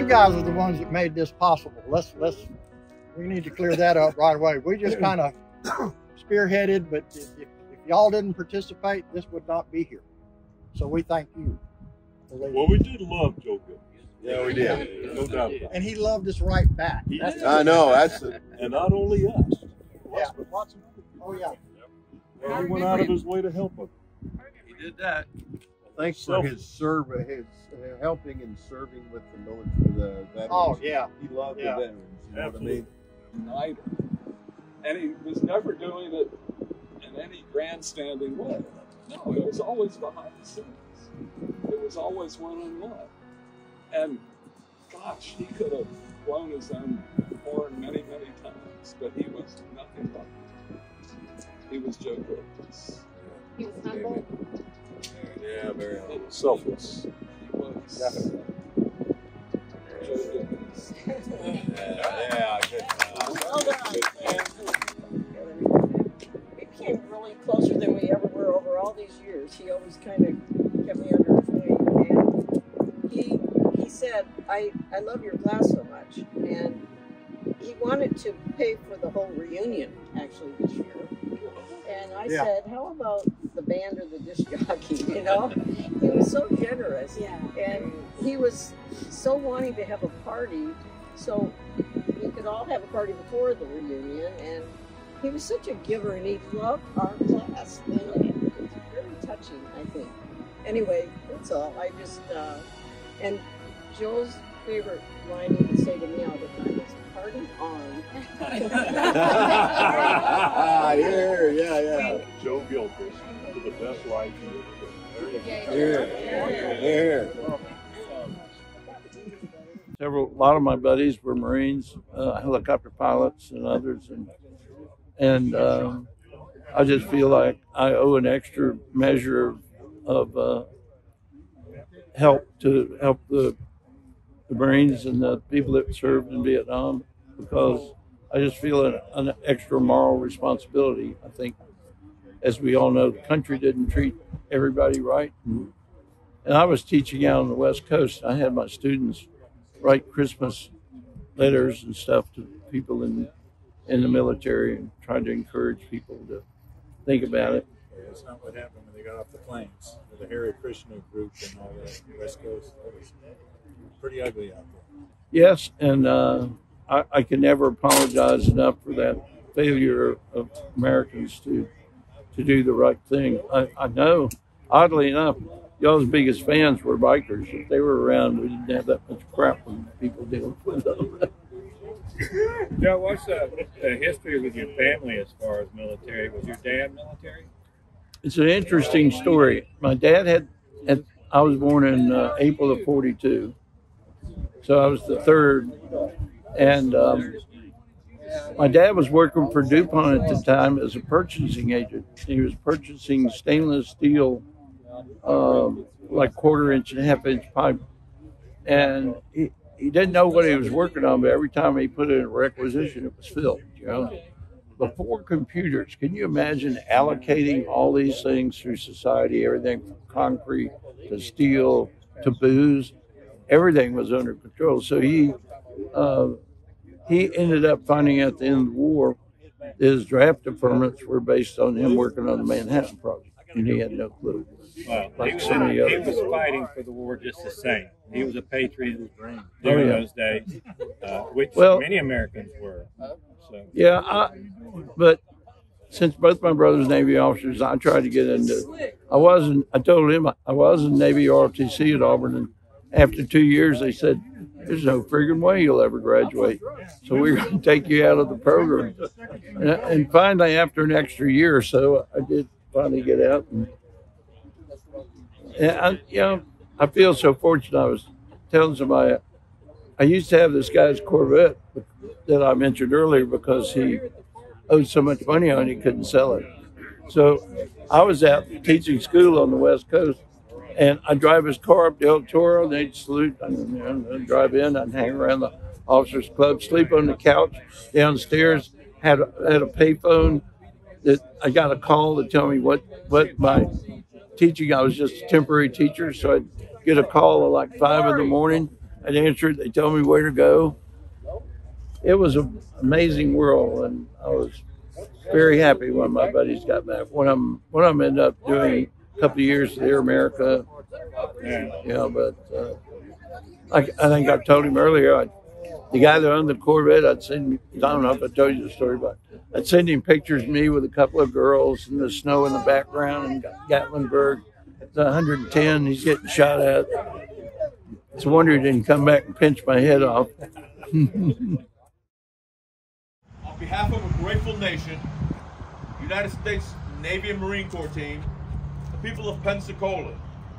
guys are the ones that made this possible. We need to clear that up right away. We just kind of spearheaded, but if y'all didn't participate, this would not be here. So we thank you. Well, we did love Joe Gilchrist. Yeah, we did. No doubt about it. And he loved us right back. I know. That's it. And not only us, Yeah. but lots of other people. Oh yeah. And he went out of his way to help us. He did that. Thanks for his helping and serving with the military, the veterans. Oh yeah. He loved Yeah. the veterans. You know what I mean? United. And he was never doing it in any grandstanding way. No, it was always behind the scenes. It was always one-on-one. And gosh, he could have blown his own horn many, many times, but he was nothing but it. He was Joe Gilchrist. He was humble. Yeah, very humble. Selfless. He was Definitely. Joe Gilchrist. Yeah, good. We became really closer than we ever were over all these years. He always kind of kept me under his wing. And he said, I love your class so much. And he wanted to pay for the whole reunion, actually, this year. And I said, how about the band or the disc jockey, you know? He was so generous. Yeah. And he was so wanting to have a party, so we could all have a party before the reunion. And he was such a giver, and he loved our class. And it was very touching, I think. Anyway, that's all. I just, and Joe's favorite line he would say to me all the time is, party on. Yeah. Joe Gilchrist, to the best life you Here. A lot of my buddies were Marines, helicopter pilots, and others, and I just feel like I owe an extra measure of help the Marines and the people that served in Vietnam, because I just feel an extra moral responsibility. I think, as we all know, the country didn't treat everybody right. And I was teaching out on the West Coast. I had my students write Christmas letters and stuff to people in the military and trying to encourage people to think about it. Yeah, that's not what happened when they got off the planes. The Hare Krishna group and all that, West Coast. That was pretty ugly out there. Yes, and I can never apologize enough for that failure of Americans to do the right thing. I know, oddly enough, y'all's biggest fans were bikers. If they were around, we didn't have that much crap when people dealing with them. Joe, what's the history with your family as far as military? Was your dad military? It's an interesting story. My dad I was born in April of '42, so I was the third. And my dad was working for DuPont at the time as a purchasing agent. He was purchasing stainless steel, like 1/4-inch and 1/2-inch pipe. And he didn't know what he was working on, but every time he put in a requisition, it was filled, you know. Before computers, can you imagine allocating all these things through society, everything from concrete to steel to booze? Everything was under control. So he ended up finding out at the end of the war his draft deferments were based on him working on the Manhattan Project, and he had no clue. Well, Like he so many others. was fighting for the war just the same. He was a patriot during those days, which many Americans were. So. Yeah, but since both my brothers Navy officers, I tried to get into. I told him I was in Navy ROTC at Auburn, and after 2 years, they said, "There's no friggin' way you'll ever graduate. So we're going to take you out of the program." And finally, after an extra year or so, I did finally get out. And I feel so fortunate. I was telling somebody, I used to have this guy's Corvette that I mentioned earlier because he owed so much money on it, he couldn't sell it. So I was out teaching school on the West Coast, and I drive his car up to El Toro, and they'd salute. I'd drive in, I'd hang around the officers' club, sleep on the couch downstairs, had a payphone that I got a call to tell me what my teaching. I was just a temporary teacher, so I'd get a call at like 5 in the morning, I'd answer it. They told me where to go. It was an amazing world, and I was very happy when my buddies got back. One of them ended up doing a couple of years at Air America. Yeah, but I think I told him earlier, the guy that owned the Corvette, I don't know if I told you the story, but I'd send him pictures of me with a couple of girls and the snow in the background and Gatlinburg. It's 110, he's getting shot at. It's a wonder he didn't come back and pinch my head off. On behalf of a grateful nation, United States Navy and Marine Corps team, the people of Pensacola,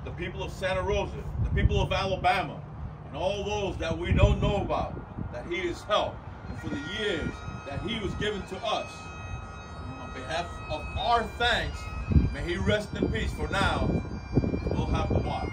the people of Santa Rosa, the people of Alabama, and all those that we don't know about, that he has helped, and for the years that he was given to us. On behalf of our thanks, may he rest in peace. For now, we'll have to watch.